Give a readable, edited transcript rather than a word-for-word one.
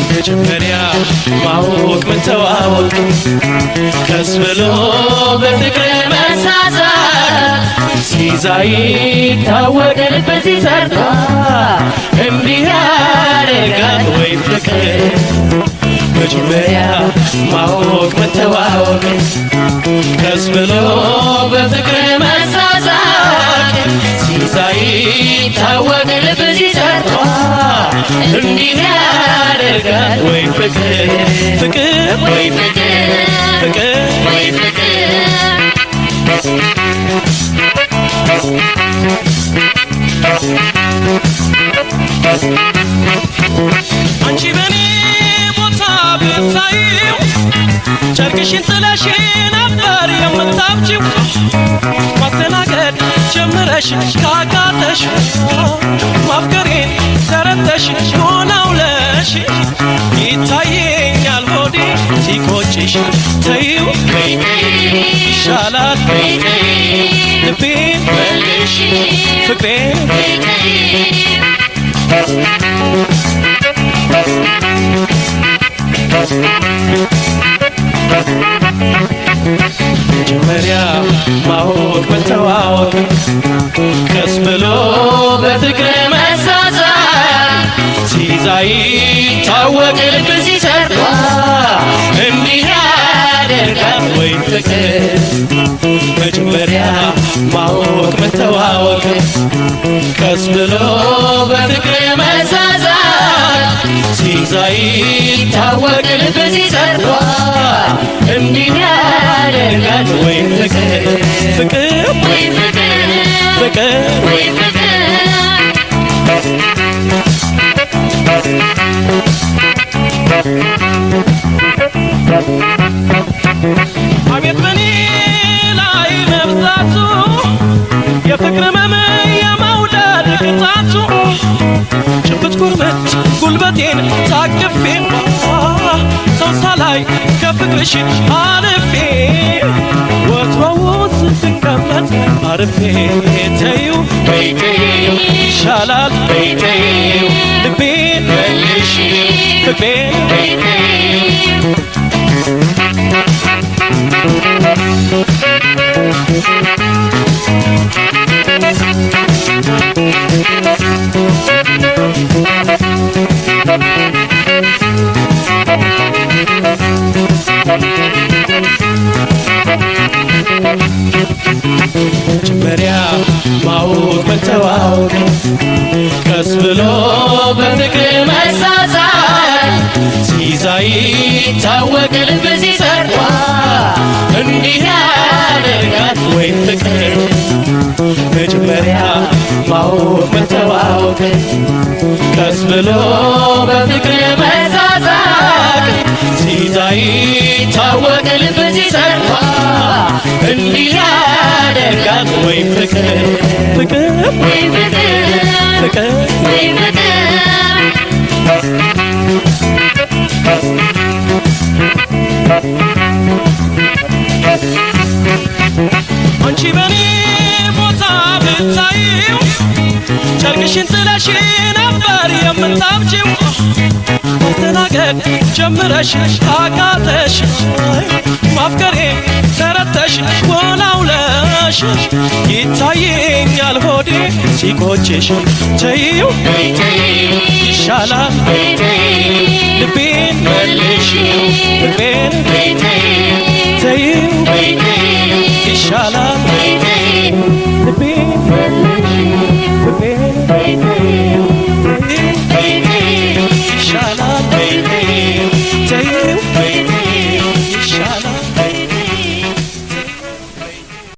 መጀመሪያ ማወቅ መተዋወቅ ቀስ ብሎ በፍቅር መሳሳት ሲይዛይ ታወቅ ልብ ሲሰርታ እንዲህ ያደርጋል ወይ ፍቅር መጀመሪያ ማወቅ መተዋወቅ ቀስ ብሎ በፍቅር መሳሳት ሲይዛይ ታወቅ ልብ ሲሰርታ እንዲህ ያደርጋል ወይ ፍቅር ፍቅር ወይ ፍቅር ፍቅር ወይ ፍቅር አንቺ በኔ ቦታ ብታዪው ጨርቅሽን ጥለሽ ነበር የምታብጂው ማስተናገድ ጀምረሽ ካቃተሽ ማፍቀሬን ተረተሽ ሆነውለሽ ይታየኛል ሆዴ ሲቆጭሽ ተይው ይሻላል ልቤን መልሽ ፍቅሬን መጀመሪያ ማወቅ መተዋወቅ ቀስ ብሎ በፍቅር መሳሳት ሲይዛይ ታወቅ ልብ ሲሰርታ እንዲህ ያደርጋል ወይ ፍቅር መጀመሪያ ማወቅ መተዋወቅ ቀስ ብሎ በፍቅር መሳሳት ሲይዛይ ታወቅ ልብ ሲሰርታ እንዲህ ያደርጋል ወይ ፍቅር ፍቅር ወይ ፍቅር ፍቅር ወይ ፍቅር አቤት በኔ ላይ መብዛቱ የፍቅር መም የመውደድ ቅጣቱ ጭብጥ ኩርምት ጉልበቴን ታቅፌ ሰው ሳላይ ከፍቅርሽ አልፌ ወትሮውን ስትቀመጥ አርፌ ተይው በይተይው ይሻላል በይተይው ልቤን መልሽ ፍቅሬን በይተይው መጀመሪያ ማወቅ መተዋወቅ ቀስ ብሎ በፍቅር መሳሳት ሲይዛይ ታወቅ ልብ ሲሰርታ እንዲህ ያደርጋል ወይ ፍቅር መጀመሪያ ማወቅ መተዋወቅ ቀስ ብሎ በፍቅር መሳሳት ሲይዛይ ታወቅ ልብ ሲሰርታ እንዲህ ያደርጋል ወይ ፍቅር ፍቅር ወይ ፍቅር ፍቅር ወይ ፍቅር አንቺ በኔ ቦታ ብታዪው ጨርቅሽን ጥለሽ ነበር የምታብጂው ማስተናገድ ጀምረሽ አቃተሽ ማፍቀሬን ተረተሽ ወላውለሽ ይታየኛል ሆዴ ሲቆጭሽ ተይው ይሻላል ልቤን መልሽ ፍቅሬን